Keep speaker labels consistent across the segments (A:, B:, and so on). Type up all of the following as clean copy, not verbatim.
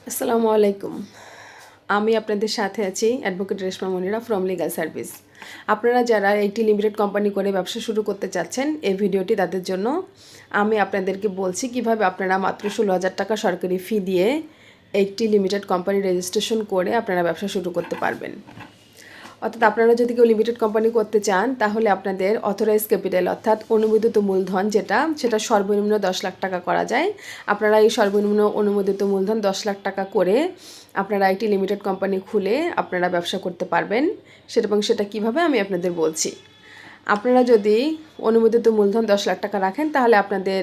A: আসসালামু আলাইকুম। আমি আপনাদের সাথে আছি advocate Reshma Monira from legal service. আপনারা যারা একটি লিমিটেড কোম্পানি করে ব্যবসা শুরু করতে চাচ্ছেন, এই ভিডিওটি তাদের জন্য। আমি আপনাদেরকে বলছি কিভাবে আপনারা মাত্র 16,000 টাকা সরকারি ফি দিয়ে একটি লিমিটেড কোম্পানি রেজিস্ট্রেশন করে আপনারা ব্যবসা শুরু করতে পারবেন। অর্থাৎ আপনারা যদি কেউ লিমিটেড কোম্পানি করতে চান, তাহলে আপনাদের অথরাইজ ক্যাপিটাল অর্থাৎ অনুমোদিত মূলধন সেটা সর্বনিম্ন 10 লাখ টাকা করা যায়। আপনারা এই সর্বনিম্ন অনুমোদিত মূলধন 10 লাখ টাকা করে আপনারা একটি লিমিটেড কোম্পানি খুলে আপনারা ব্যবসা করতে পারবেন। সেটা কিভাবে আমি আপনাদের বলছি। আপনারা যদি অনুমোদিত মূলধন 10 লাখ টাকা রাখেন, তাহলে আপনাদের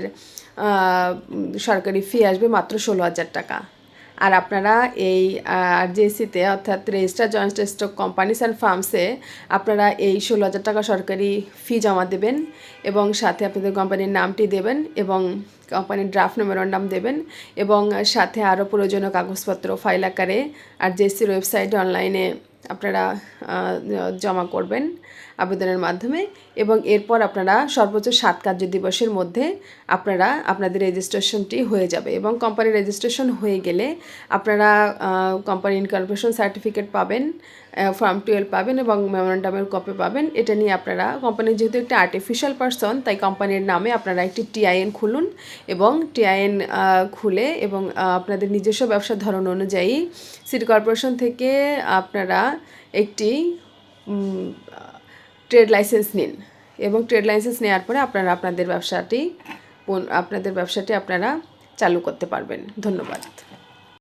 A: সরকারি ফি আসবে মাত্র 16,000 টাকা। আর আপনারা এই আরজেসিতে অর্থাৎ register joint stock companies and ফার্মসে আপনারা এই 16,000 টাকা সরকারি ফি জমা দেবেন এবং সাথে আপনাদের কোম্পানির নামটি দেবেন এবং কোম্পানির ড্রাফট মেমোরান্ডাম দেবেন এবং সাথে আরও প্রয়োজনীয় কাগজপত্র ফাইল আকারে আরজেসির ওয়েবসাইটে অনলাইনে আপনারা জমা করবেন আবেদনের মাধ্যমে। এবং এরপর আপনারা সর্বোচ্চ 7 কার্যদিবসের মধ্যে আপনারা আপনাদের রেজিস্ট্রেশনটি হয়ে যাবে এবং কোম্পানি রেজিস্ট্রেশন হয়ে গেলে আপনারা কোম্পানি ইনকর্পোরেশন সার্টিফিকেট পাবেন, ফর্ম 12 পাবেন এবং মেমোরান্ডামের কপি পাবেন। এটা নিয়ে আপনারা কোম্পানির যেহেতু একটা আর্টিফিশিয়াল পারসন, তাই কোম্পানির নামে আপনারা একটি টিআইএন খুলুন এবং টিআইএন খুলে এবং আপনাদের নিজস্ব ব্যবসার ধরন অনুযায়ী সিটি কর্পোরেশন থেকে আপনারা একটি ট্রেড লাইসেন্স নিন এবং ট্রেড লাইসেন্স নেওয়ার পরে আপনারা আপনাদের ব্যবসাটি আপনারা চালু করতে পারবেন। ধন্যবাদ।